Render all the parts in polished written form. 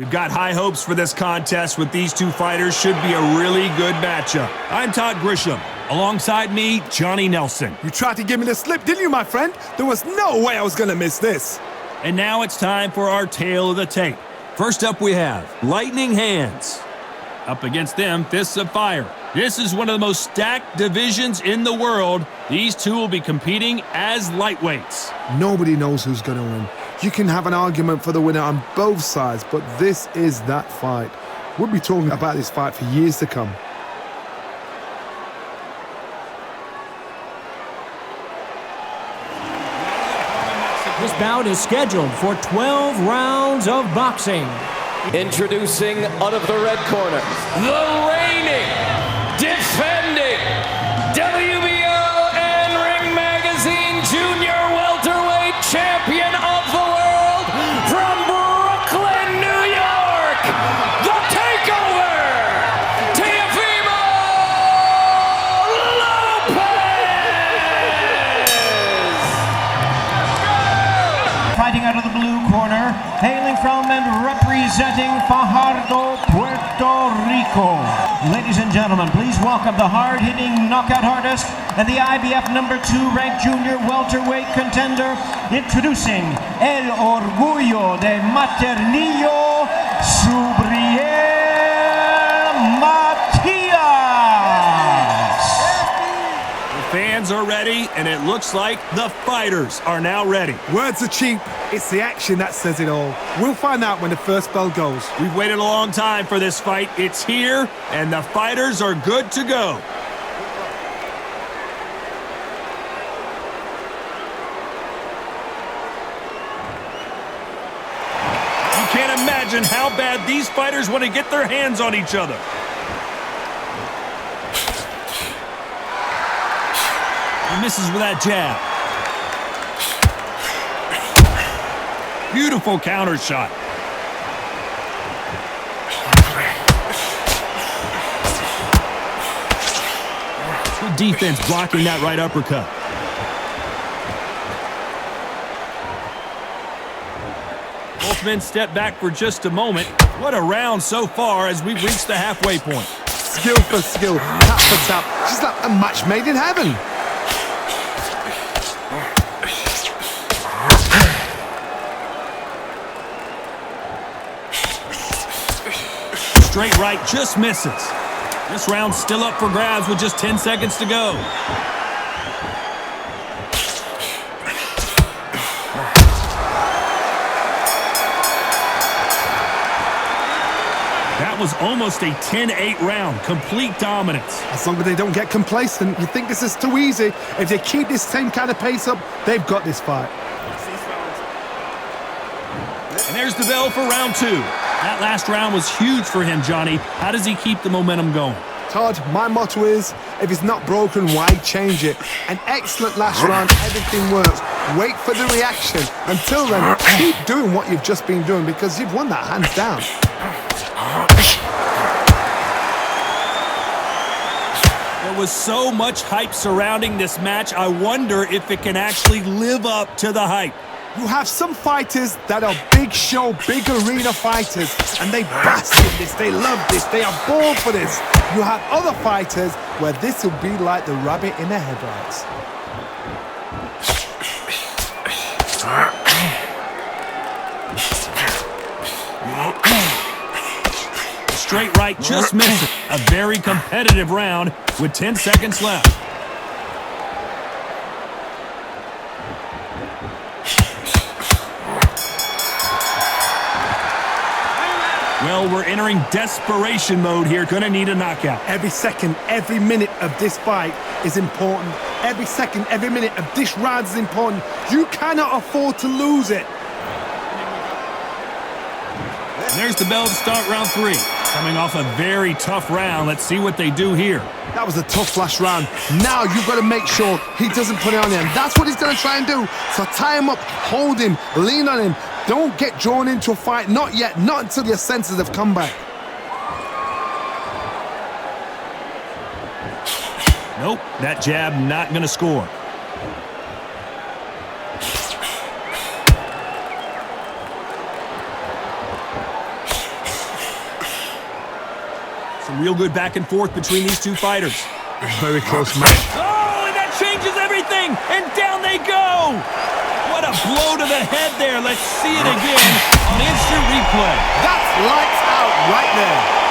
We've got high hopes for this contest with these two fighters. Should be a really good matchup. I'm Todd Grisham. Alongside me, Johnny Nelson. You tried to give me the slip, didn't you, my friend? There was no way I was going to miss this. And now it's time for our tale of the tape. First up we have Lightning Hands. Up against them, Fists of Fire. This is one of the most stacked divisions in the world. These two will be competing as lightweights. Nobody knows who's going to win. You can have an argument for the winner on both sides, but this is that fight. We'll be talking about this fight for years to come. This bout is scheduled for 12 rounds of boxing. Introducing out of the red corner, the reigning, defending WBO and Ring Magazine Junior Welterweight Champion of the world from Brooklyn, New York, the Takeover, Teofimo Lopez! Fighting out of the blue corner, hailing from and representing Fajardo, Puerto Rico. Ladies and gentlemen, please welcome the hard-hitting knockout artist and the IBF #2 ranked junior welterweight contender, introducing El Orgullo de Maternillo, Subriel Matias. The fans are ready, and it looks like the fighters are now ready. Words are cheap. It's the action that says it all. We'll find out when the first bell goes. We've waited a long time for this fight. It's here, and the fighters are good to go. You can't imagine how bad these fighters want to get their hands on each other. He misses with that jab. Beautiful counter shot. Good defense blocking that right uppercut. Both men step back for just a moment. What a round so far as we've reached the halfway point. Skill for skill, tap for tap. Just like a match made in heaven. Straight right just misses. This round's still up for grabs with just 10 seconds to go. That was almost a 10-8 round. Complete dominance. As long as they don't get complacent, you think this is too easy. If they keep this same kind of pace up, they've got this fight. And there's the bell for round two. That last round was huge for him, Johnny. How does he keep the momentum going? Todd, my motto is, if it's not broken, why change it? An excellent last round, everything works. Wait for the reaction. Until then, keep doing what you've just been doing because you've won that hands down. There was so much hype surrounding this match, I wonder if it can actually live up to the hype. You have some fighters that are big show, big arena fighters, and they bask in this, they love this, they are born for this. You have other fighters where this will be like the rabbit in the headlights. Straight right just missed it. A very competitive round with 10 seconds left. Well, we're entering desperation mode here. Gonna need a knockout. Every second, every minute of this fight is important. Every second, every minute of this round is important. You cannot afford to lose it. And there's the bell to start round three. Coming off a very tough round. Let's see what they do here. That was a tough last round. Now you've got to make sure he doesn't put it on him. That's what he's going to try and do. So tie him up, hold him, lean on him. Don't get drawn into a fight. Not yet. Not until your senses have come back. Nope, that jab not going to score. Some real good back and forth between these two fighters. Very close match. Oh, and that changes everything, and down they go. What a blow to the head there. Let's see it again on instant replay. That's lights out right there.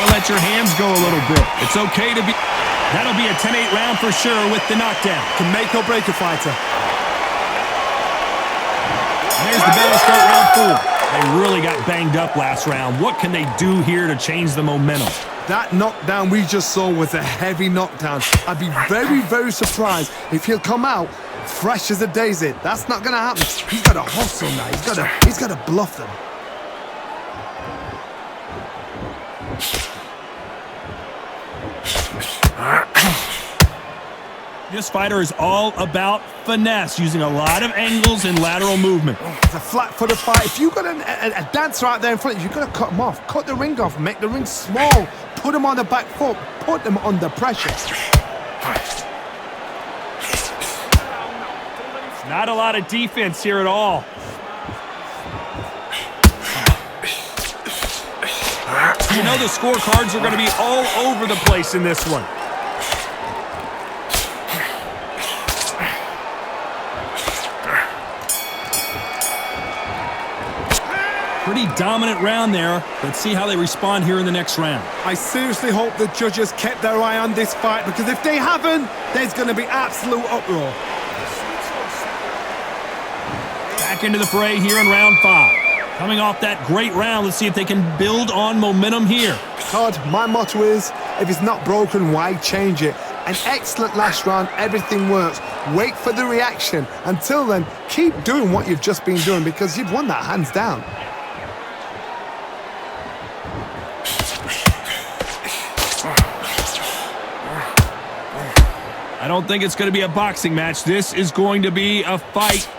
Let your hands go a little bit. It's okay to be... That'll be a 10-8 round for sure with the knockdown. Can make or break a fighter. There's the bell to start round 4. They really got banged up last round. What can they do here to change the momentum? That knockdown we just saw was a heavy knockdown. I'd be very, very surprised if he'll come out fresh as a daisy. That's not going to happen. He's got to hustle now. He's got to bluff them. This fighter is all about finesse, using a lot of angles and lateral movement. It's a flat-footed fight. If you've got a dancer out there in front of you, you've got to cut him off. Cut the ring off, make the ring small. Put him on the back foot. Put him under pressure. Not a lot of defense here at all. You know the scorecards are going to be all over the place in this one. Pretty dominant round there. Let's see how they respond here in the next round. I seriously hope the judges kept their eye on this fight, because if they haven't, there's going to be absolute uproar. Back into the fray here in round 5. Coming off that great round, let's see if they can build on momentum here. Todd, my motto is, if it's not broken, why change it? An excellent last round, everything works. Wait for the reaction. Until then, keep doing what you've just been doing, because you've won that hands down. I don't think it's going to be a boxing match. This is going to be a fight.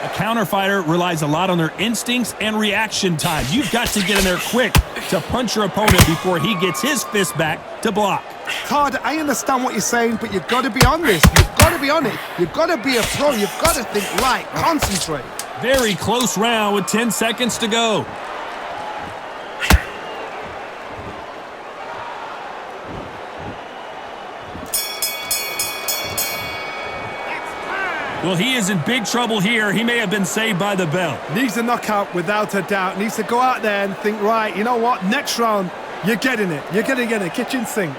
A counter fighter relies a lot on their instincts and reaction time. You've got to get in there quick to punch your opponent before he gets his fist back to block. Todd, I understand what you're saying, but you've got to be on this. You've got to be on it. You've got to be a pro. You've got to think right. Concentrate. Very close round with 10 seconds to go. Well, he is in big trouble here. He may have been saved by the bell. Needs a knockout without a doubt. Needs to go out there and think, right, you know what? Next round, you're getting it. You're going to get a kitchen sink.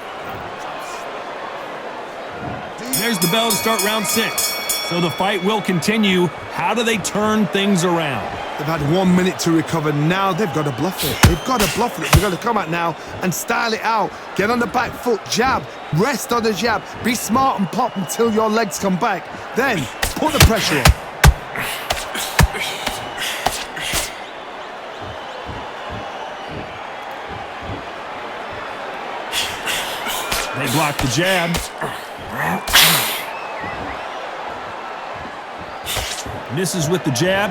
There's the bell to start round 6. So the fight will continue. How do they turn things around? They've had 1 minute to recover. Now they've got to bluff it. They've got to bluff it. They've got to come out now and style it out. Get on the back foot, jab, rest on the jab. Be smart and pop until your legs come back. Then put the pressure on. They block the jab. Misses with the jab.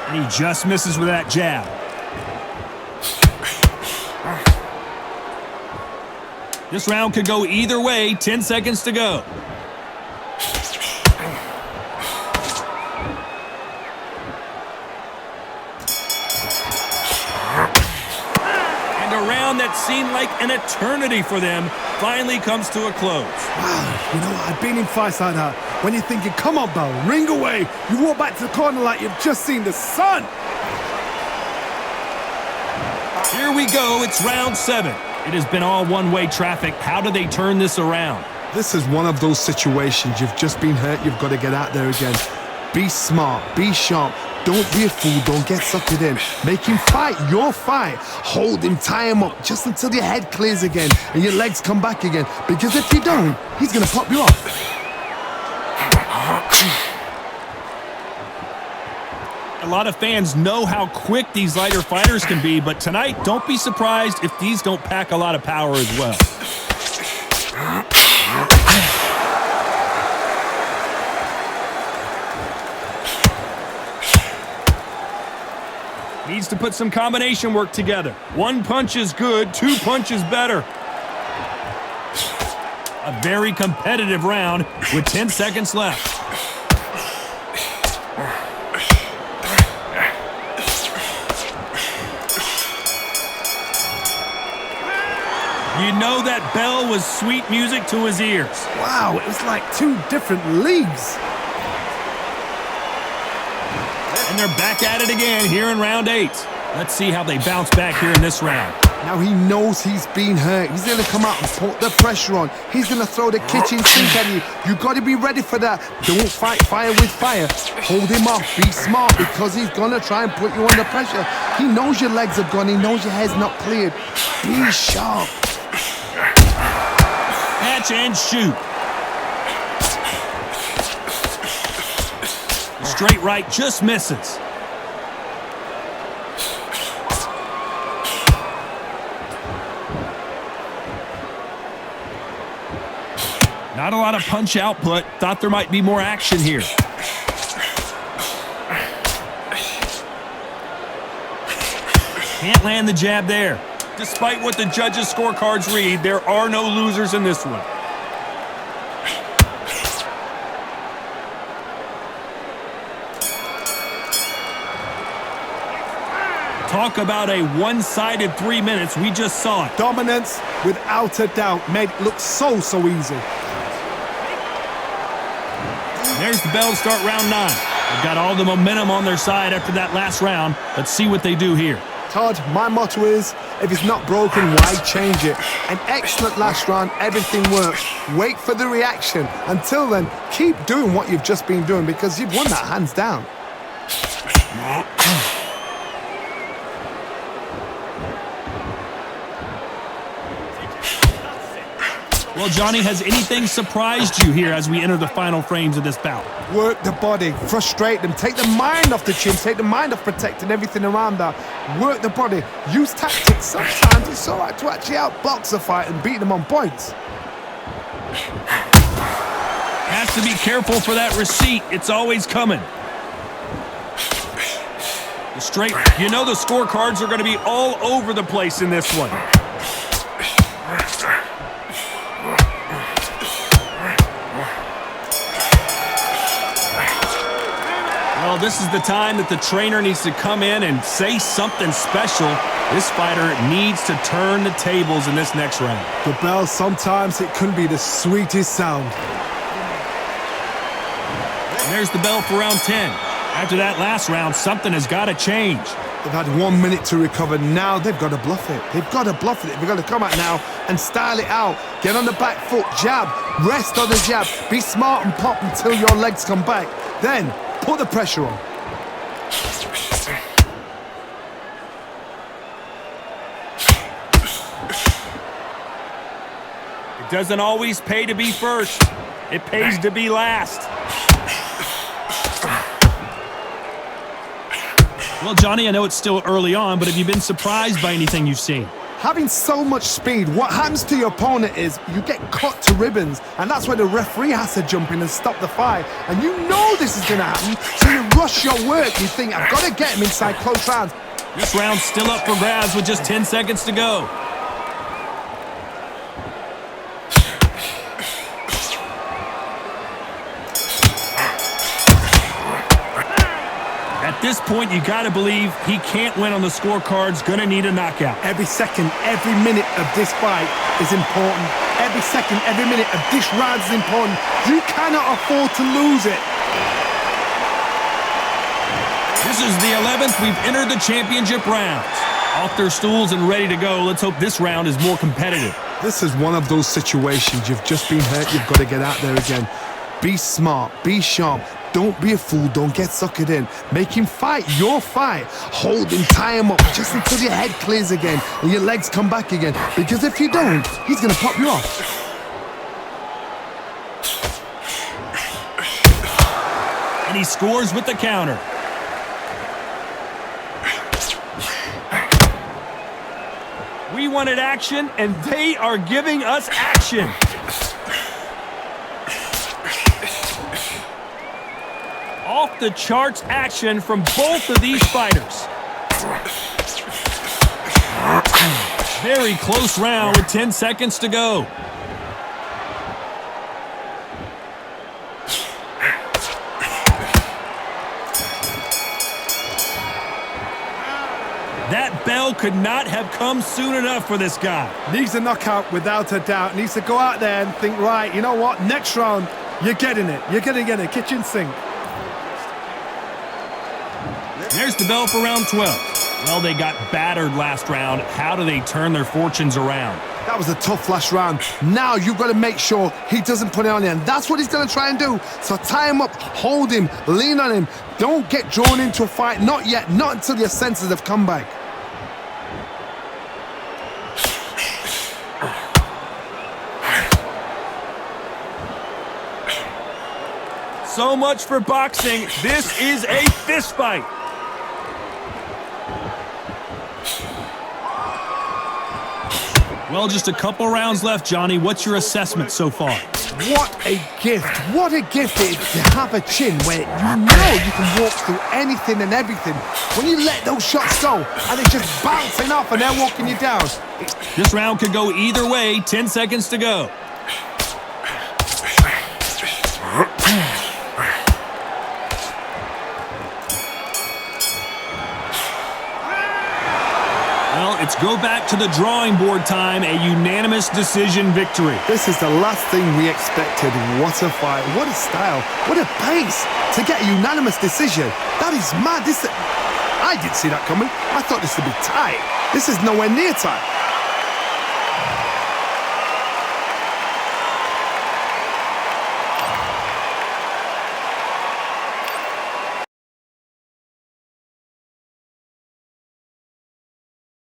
And he just misses with that jab. This round could go either way. 10 seconds to go. That seemed like an eternity for them finally comes to a close. Wow, you know what? I've been in fights like that. When you're thinking, come on, Bell, ring away. You walk back to the corner like you've just seen the sun. Here we go. It's round 7. It has been all one-way traffic. How do they turn this around? This is one of those situations. You've just been hurt. You've got to get out there again. Be smart. Be sharp. Don't be a fool, don't get suckered in. Make him fight your fight. Hold him, tie him up, just until your head clears again and your legs come back again. Because if you don't, he's gonna pop you off. A lot of fans know how quick these lighter fighters can be, but tonight, don't be surprised if these don't pack a lot of power as well. Needs to put some combination work together. One punch is good, two punches better. A very competitive round with 10 seconds left. You know that bell was sweet music to his ears. Wow, it was like two different leagues. And they're back at it again here in round 8. Let's see how they bounce back here in this round. Now he knows he's been hurt. He's going to come out and put the pressure on. He's going to throw the kitchen sink at you. You got to be ready for that. Don't fight fire with fire. Hold him off. Be smart because he's going to try and put you under pressure. He knows your legs are gone. He knows your head's not cleared. Be sharp. Catch and shoot. The straight right just misses. Not a lot of punch output. Thought there might be more action here. Can't land the jab there. Despite what the judges' scorecards read, there are no losers in this one. Talk about a one-sided 3 minutes. We just saw it. Dominance, without a doubt, made it look so easy. There's the bell to start round 9. They've got all the momentum on their side after that last round. Let's see what they do here. Todd, my motto is, if it's not broken, why change it? An excellent last round, everything works. Wait for the reaction. Until then, keep doing what you've just been doing because you've won that hands down. Well, Johnny, has anything surprised you here as we enter the final frames of this bout? Work the body, frustrate them, take the mind off the chin, take the mind off protecting everything around that. Work the body, use tactics. Sometimes it's all right to actually outbox a fight and beat them on points. Has to be careful for that receipt. It's always coming. The straight, you know the scorecards are going to be all over the place in this one. Well, this is the time that the trainer needs to come in and say something special. This fighter needs to turn the tables in this next round. The bell, sometimes it can be the sweetest sound. And there's the bell for round 10. After that last round, something has got to change. They've had 1 minute to recover. Now they've got to bluff it. They've got to bluff it. They've got to come out now and style it out. Get on the back foot, jab, rest on the jab. Be smart and pop until your legs come back. Then put the pressure on. It doesn't always pay to be first. It pays to be last. Well, Johnny, I know it's still early on, but have you been surprised by anything you've seen? Having so much speed, what happens to your opponent is you get cut to ribbons, and that's where the referee has to jump in and stop the fight. And you know this is going to happen, so you rush your work. You think, I've got to get him inside close rounds. This round's still up for grabs with just 10 seconds to go. At this point, you got to believe he can't win on the scorecards, gonna need a knockout. Every second, every minute of this fight is important. Every second, every minute of this round is important. You cannot afford to lose it. This is the 11th we've entered the championship rounds. Off their stools and ready to go. Let's hope this round is more competitive. This is one of those situations. You've just been hurt. You've got to get out there again. Be smart. Be sharp. Don't be a fool. Don't get suckered in. Make him fight your fight. Hold him, tie him up just until your head clears again and your legs come back again. Because if you don't, he's going to pop you off. And he scores with the counter. We wanted action, and they are giving us action. Off the charts action from both of these fighters. Very close round with 10 seconds to go. That bell could not have come soon enough for this guy. Needs a knockout without a doubt. Needs to go out there and think, right, you know what? Next round, you're getting it. You're going to get it. Kitchen sink. There's the bell for round 12. Well, they got battered last round. How do they turn their fortunes around? That was a tough last round. Now you've got to make sure he doesn't put it on you, and that's what he's going to try and do. So tie him up, hold him, lean on him. Don't get drawn into a fight. Not yet. Not until your senses have come back. So much for boxing. This is a fist fight. Well, just a couple rounds left, Johnny. What's your assessment so far? What a gift. What a gift it is to have a chin where you know you can walk through anything and everything. When you let those shots go and it's just bouncing off and they're walking you down. This round could go either way. 10 seconds to go. Well, it's go back to the drawing board time, a unanimous decision victory. This is the last thing we expected. What a fight, what a style, what a pace to get a unanimous decision. That is mad. I didn't see that coming. I thought this would be tight. This is nowhere near tight.